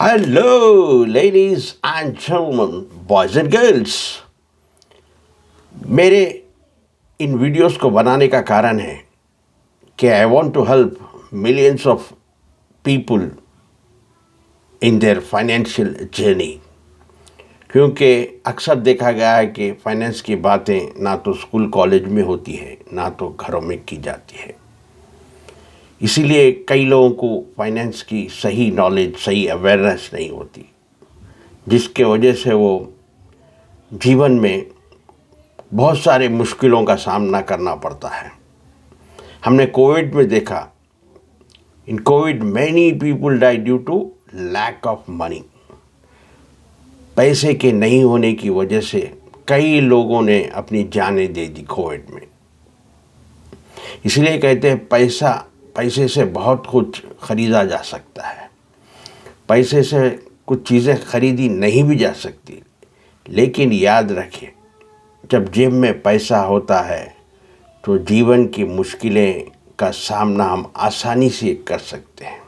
Hello ladies and gentleman, boys and girls. मेरे इन videos को बनाने का कारण है कि I want to help millions of people in their financial journey. क्योंकि अक्सर देखा गया है कि फाइनेंस की बातें ना तो स्कूल कॉलेज में होती है ना तो घरों में की जाती है। इसीलिए कई लोगों को फाइनेंस की सही नॉलेज, सही अवेयरनेस नहीं होती, जिसके वजह से वो जीवन में बहुत सारे मुश्किलों का सामना करना पड़ता है। हमने कोविड में देखा, in Covid many people die due to lack of money. पैसे के नहीं होने की वजह से कई लोगों ने अपनी जानें दे दी कोविड में। इसलिए कहते हैं पैसे से बहुत कुछ ख़रीदा जा सकता है। पैसे से कुछ चीज़ें खरीदी नहीं भी जा सकती, लेकिन याद रखें, जब जेब में पैसा होता है तो जीवन की मुश्किलें का सामना हम आसानी से कर सकते हैं।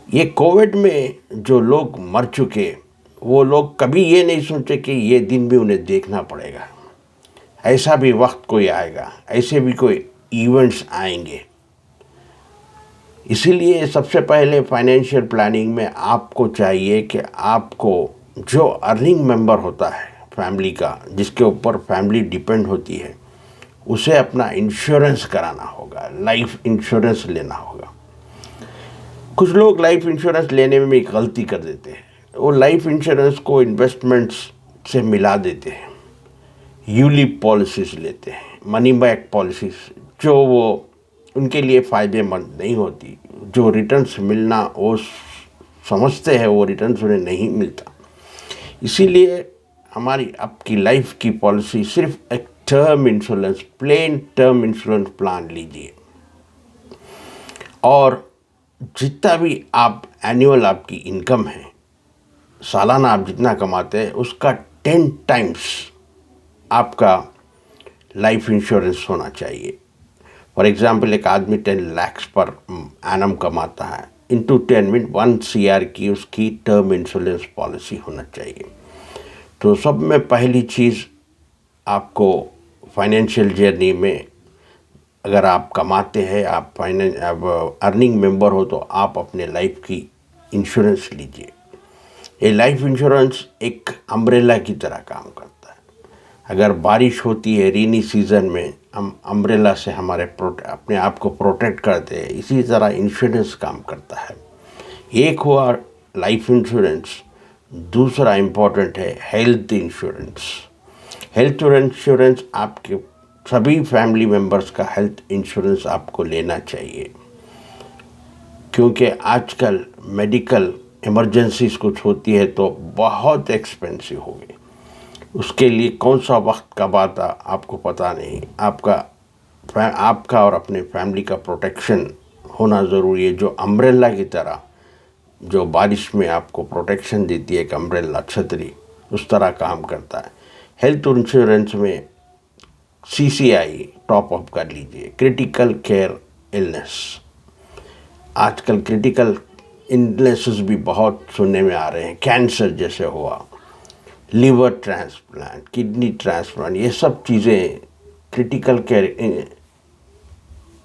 ये कोविड में जो लोग मर चुके, वो लोग कभी ये नहीं सोचे कि ये दिन भी उन्हें देखना पड़ेगा। ऐसा भी वक्त कोई आएगा, ऐसे भी कोई इवेंट्स आएंगे। इसीलिए सबसे पहले फाइनेंशियल प्लानिंग में आपको चाहिए कि आपको जो अर्निंग मेंबर होता है फैमिली का, जिसके ऊपर फैमिली डिपेंड होती है, उसे अपना इंश्योरेंस कराना होगा, लाइफ इंश्योरेंस लेना होगा। कुछ लोग लाइफ इंश्योरेंस लेने में भी गलती कर देते हैं। वो लाइफ इंश्योरेंस को इन्वेस्टमेंट्स से मिला देते हैं, यूलिप पॉलिसीज़ लेते हैं, मनी बैक पॉलिसीज़, जो वो उनके लिए फ़ायदेमंद नहीं होती। जो रिटर्न्स मिलना वो समझते हैं, वो रिटर्न्स उन्हें नहीं मिलता। इसीलिए हमारी आपकी लाइफ की पॉलिसी सिर्फ एक term insurance, plain term insurance plan लीजिए, और जितना भी आप एनुअल आपकी इनकम है, सालाना आप जितना कमाते हैं, उसका 10 टाइम्स आपका लाइफ इंश्योरेंस होना चाहिए। फॉर एग्ज़ाम्पल, एक आदमी 10 लाख पर एनम कमाता है, इंटू 10 मीन 1 CR की उसकी टर्म इंश्योरेंस पॉलिसी होना चाहिए। तो सब में पहली चीज़, आपको फाइनेंशियल जर्नी में अगर आप कमाते हैं, आप अर्निंग मेंबर हो, तो आप अपने लाइफ की इंश्योरेंस लीजिए। ये लाइफ इंश्योरेंस एक अम्ब्रेला की तरह काम करता है। अगर बारिश होती है रेनी सीज़न में, हम अम्ब्रेला से अपने आप को प्रोटेक्ट करते हैं। इसी तरह इंश्योरेंस काम करता है। एक हुआ लाइफ इंश्योरेंस, दूसरा इम्पोर्टेंट है हेल्थ इंश्योरेंस। हेल्थ इंश्योरेंस आपके सभी फैमिली मेम्बर्स का हेल्थ इंश्योरेंस आपको लेना चाहिए, क्योंकि आजकल मेडिकल इमरजेंसीज कुछ होती है तो बहुत एक्सपेंसिव हो गई। उसके लिए कौन सा वक्त कब आता आपको पता नहीं। आपका और अपने फैमिली का प्रोटेक्शन होना ज़रूरी है। जो अम्ब्रेला की तरह, जो बारिश में आपको प्रोटेक्शन देती है, एक अम्ब्रेला, छतरी, उस तरह काम करता है। हेल्थ इंश्योरेंस में CCI टॉप अप कर लीजिए, क्रिटिकल केयर इलनेस। आजकल क्रिटिकल इलनेसेस भी बहुत सुनने में आ रहे हैं, कैंसर जैसे हुआ, लिवर ट्रांसप्लांट, किडनी ट्रांसप्लांट, ये सब चीज़ें क्रिटिकल केयर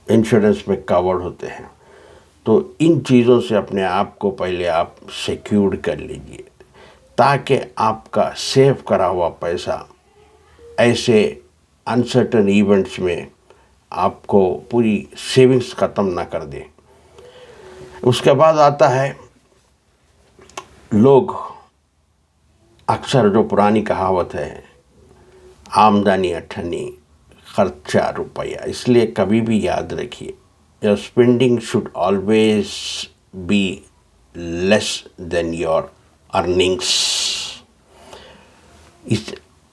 इंश्योरेंस में कवर्ड होते हैं। तो इन चीज़ों से अपने आप को पहले आप सिक्योर कर लीजिए, ताकि आपका सेव करा हुआ पैसा ऐसे अनसर्टन इवेंट्स में आपको पूरी सेविंग्स ख़त्म ना कर दे। उसके बाद आता है, लोग अक्सर जो पुरानी कहावत है, आमदनी अठन्नी खर्चा रुपया, इसलिए कभी भी याद रखिए, your spending should always be less than your earnings.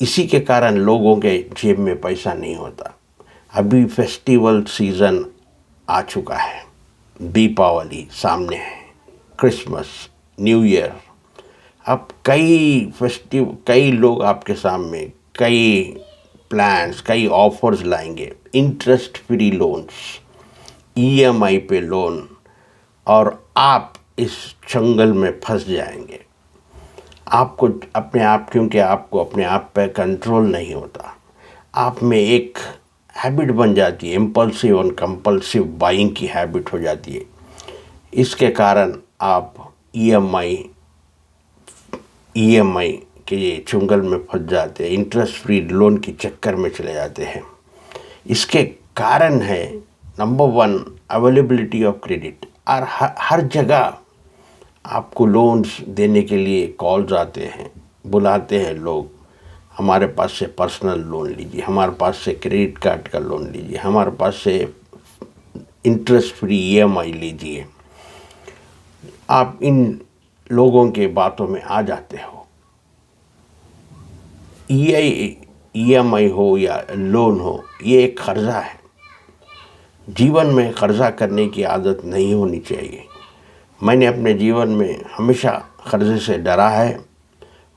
इसी के कारण लोगों के जेब में पैसा नहीं होता। अभी फेस्टिवल सीज़न आ चुका है, दीपावली सामने है, क्रिसमस, न्यू ईयर। अब कई लोग आपके सामने कई प्लान्स, कई ऑफर्स लाएंगे, इंटरेस्ट फ्री लोन्स, EMI पे लोन, और आप इस चंगल में फंस जाएंगे। आपको अपने आप, क्योंकि आपको अपने आप पे कंट्रोल नहीं होता, आप में एक हैबिट बन जाती है, इम्पल्सिव और कंपल्सिव बाइंग की हैबिट हो जाती है। इसके कारण आप ईएमआई के चुंगल में फंस जाते हैं, इंटरेस्ट फ्री लोन के चक्कर में चले जाते हैं। इसके कारण है नंबर 1 अवेलेबिलिटी ऑफ क्रेडिट। और हर जगह आपको लोन्स देने के लिए कॉल्स आते हैं, बुलाते हैं लोग, हमारे पास से पर्सनल लोन लीजिए, हमारे पास से क्रेडिट कार्ड का लोन लीजिए, हमारे पास से इंटरेस्ट फ्री ईएमआई लीजिए। आप इन लोगों के बातों में आ जाते हो। ईएमआई हो या लोन हो, ये एक कर्जा है। जीवन में कर्जा करने की आदत नहीं होनी चाहिए। मैंने अपने जीवन में हमेशा कर्जे से डरा है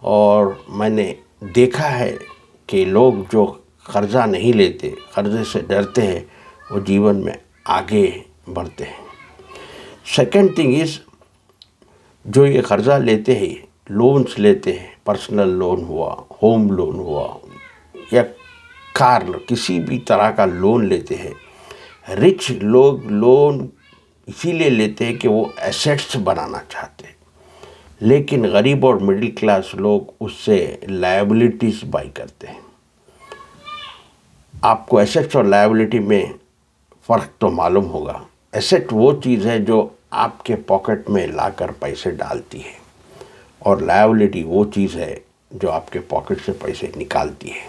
और मैंने देखा है कि लोग जो कर्जा नहीं लेते, कर्जे से डरते हैं, वो जीवन में आगे बढ़ते हैं। सेकंड थिंग इज़, जो ये कर्जा लेते हैं, लोन्स लेते हैं, पर्सनल लोन हुआ, होम लोन हुआ या कार, किसी भी तरह का लोन लेते हैं, रिच लोग लोन इसीलिए लेते हैं कि वो एसेट्स बनाना चाहते हैं, लेकिन गरीब और मिडिल क्लास लोग उससे लायबिलिटीज़ बाई करते हैं। आपको एसेट्स और लायबिलिटी में फ़र्क तो मालूम होगा। एसेट वो चीज़ है जो आपके पॉकेट में लाकर पैसे डालती है, और लायबिलिटी वो चीज़ है जो आपके पॉकेट से पैसे निकालती है।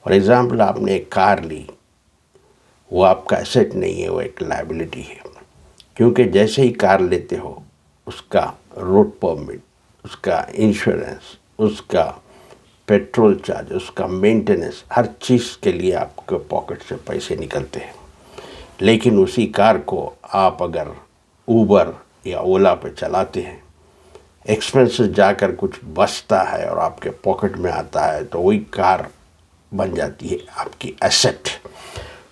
फॉर एग्ज़ाम्पल, आपने एक कार ली, वो आपका एसेट नहीं है, वो एक लायबिलिटी है। क्योंकि जैसे ही कार लेते हो, उसका रोड परमिट, उसका इंश्योरेंस, उसका पेट्रोल चार्ज, उसका मेंटेनेंस, हर चीज़ के लिए आपके पॉकेट से पैसे निकलते हैं। लेकिन उसी कार को आप अगर ऊबर या ओला पे चलाते हैं, एक्सपेंसेस जाकर कुछ बचता है और आपके पॉकेट में आता है, तो वही कार बन जाती है आपकी एसेट।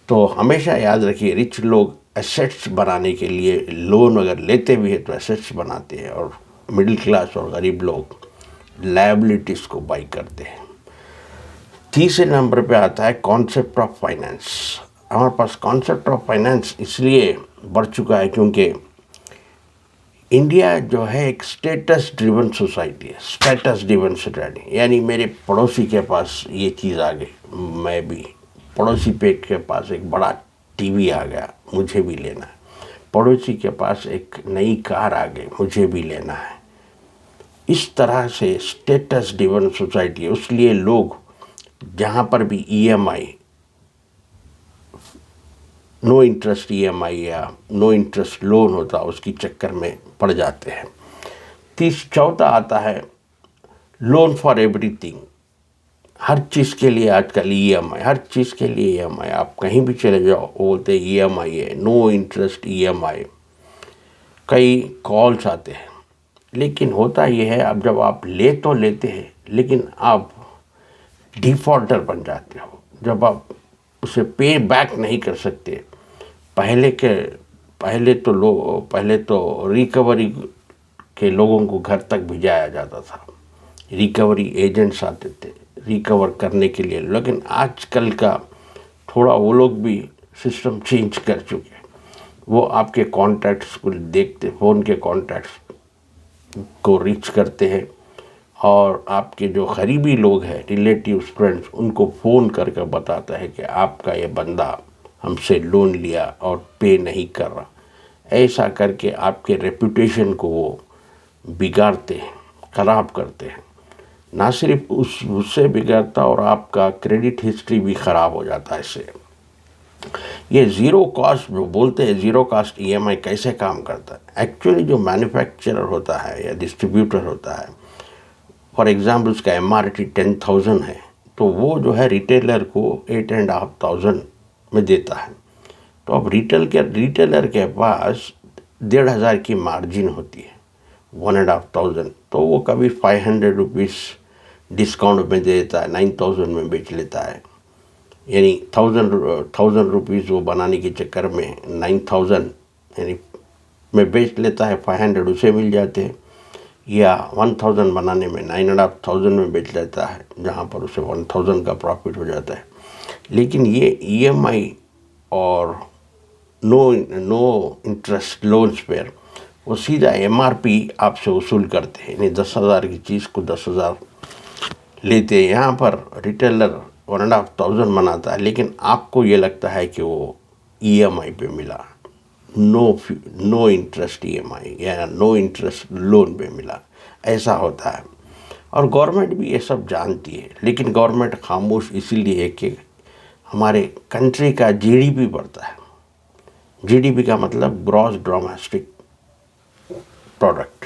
तो हमेशा याद रखिए, रिच लोग एसेट्स बनाने के लिए लोन अगर लेते भी हैं तो एसेट्स बनाते हैं, और मिडिल क्लास और गरीब लोग लायबिलिटीज़ को बाई करते हैं। तीसरे नंबर पे आता है कॉन्सेप्ट ऑफ फाइनेंस। हमारे पास कॉन्सेप्ट ऑफ फाइनेंस इसलिए बढ़ चुका है क्योंकि इंडिया जो है एक स्टेटस ड्रिवन सोसाइटी है। स्टेटस ड्रिवन सोसाइटी यानी मेरे पड़ोसी के पास ये चीज़ आ गई, मैं भी, पड़ोसी पे के पास एक बड़ा टीवी आ गया, मुझे भी लेना है, पड़ोसी के पास एक नई कार आ गई, मुझे भी लेना है। इस तरह से स्टेटस ड्रिवन सोसाइटी है, इसलिए लोग जहाँ पर भी ईएमआई, नो इंटरेस्ट ईएमआई या नो इंटरेस्ट लोन होता, उसकी चक्कर में पड़ जाते हैं। चौथा आता है लोन फॉर एवरीथिंग। हर चीज़ के लिए आजकल ईएमआई, हर चीज़ के लिए ईएमआई। आप कहीं भी चले जाओ, वो बोलते हैं ईएमआई है, नो इंटरेस्ट ईएमआई। कई कॉल्स आते हैं, लेकिन होता ये है, अब जब आप ले तो लेते हैं, लेकिन आप डिफ़ॉल्टर बन जाते हो। जब आप उसे पे बैक नहीं कर सकते, पहले तो रिकवरी के लोगों को घर तक भिजाया जाता था, रिकवरी एजेंट्स आते थे रिकवर करने के लिए, लेकिन आजकल का थोड़ा वो लोग भी सिस्टम चेंज कर चुके हैं। वो आपके कॉन्टैक्ट्स को देखते, फ़ोन के कॉन्टैक्ट्स को रीच करते हैं, और आपके जो करीबी लोग हैं, रिलेटिव्स, फ्रेंड्स, उनको फ़ोन करके बताता है कि आपका ये बंदा हमसे लोन लिया और पे नहीं कर रहा। ऐसा करके आपके रेपुटेशन को वो बिगाड़ते हैं, ख़राब करते हैं। ना सिर्फ उससे बिगड़ता, और आपका क्रेडिट हिस्ट्री भी ख़राब हो जाता है इससे। ये ज़ीरो कॉस्ट जो बोलते हैं, ज़ीरो कॉस्ट ईएमआई कैसे काम करता है? एक्चुअली जो मैन्युफैक्चरर होता है या डिस्ट्रीब्यूटर होता है, फॉर एग्ज़ाम्पल उसका एमआरपी 10,000 है, तो वो जो है रिटेलर को 8,500 में देता है। तो अब रिटेलर के पास 1,500 की मार्जिन होती है, 1,500, तो वो कभी 500 रुपीज़ डिस्काउंट में दे देता है, 9,000 में बेच लेता है। यानी 1,000 रुपीज़ वो बनाने के चक्कर में 9,000 यानी में बेच लेता है, 500 उसे मिल जाते हैं, या 1000 बनाने में 9,500 में बेच लेता है, जहाँ पर उसे 1000 का प्रॉफिट हो जाता है। लेकिन ये ईएमआई और नो इंटरेस्ट लोन्स पर वो सीधा एमआरपी आपसे वसूल करते हैं, यानी 10,000 की चीज़ को 10,000 लेते हैं। यहाँ पर रिटेलर 1,500 बनाता है, लेकिन आपको ये लगता है कि वो ईएमआई पे मिला, नो इंटरेस्ट ईएमआई या नो इंटरेस्ट लोन पे मिला, ऐसा होता है। और गवर्नमेंट भी ये सब जानती है, लेकिन गवर्नमेंट खामोश इसीलिए है कि हमारे कंट्री का जीडीपी बढ़ता है। जीडीपी का मतलब ग्रॉस डोमेस्टिक प्रोडक्ट,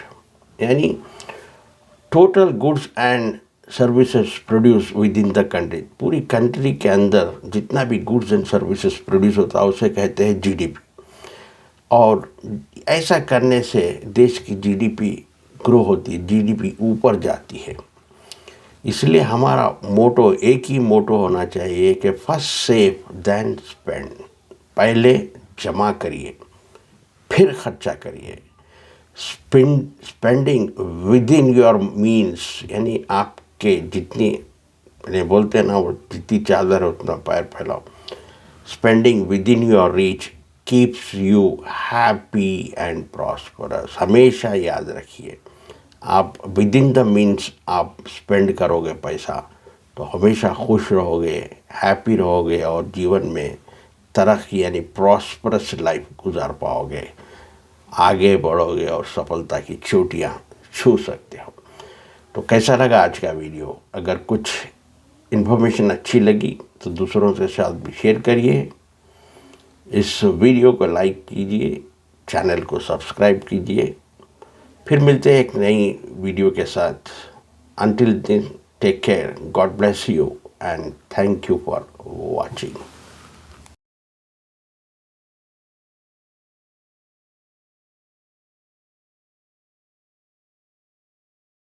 यानी total goods and services produce with in the country. पूरी कंट्री के अंदर जितना भी गुड्स एंड सर्विसेज प्रोड्यूस होता है उसे कहते हैं जीडीपी। और ऐसा करने से देश की जीडीपी ग्रो होती है, जीडीपी ऊपर जाती है। इसलिए हमारा मोटो, एक ही मोटो होना चाहिए कि फर्स्ट सेव देन स्पेंड। पहले जमा करिए, फिर खर्चा करिए। Spending within your means, यानी आपके जितनी, बोलते हैं ना, वो जितनी चादर है उतना पैर फैलाओ। Spending within your reach keeps you happy and prosperous. हमेशा याद रखिए, आप विद इन द मीन्स आप स्पेंड करोगे पैसा तो हमेशा खुश रहोगे, हैप्पी रहोगे और जीवन में तरक्की यानी प्रॉस्परस लाइफ गुजार पाओगे, आगे बढ़ोगे और सफलता की चोटियाँ छू सकते हो। तो कैसा लगा आज का वीडियो? अगर कुछ इन्फॉर्मेशन अच्छी लगी तो दूसरों के साथ भी शेयर करिए। इस वीडियो को लाइक कीजिए, चैनल को सब्सक्राइब कीजिए। फिर मिलते हैं एक नई वीडियो के साथ। Until then, take care, God bless you and thank you for watching.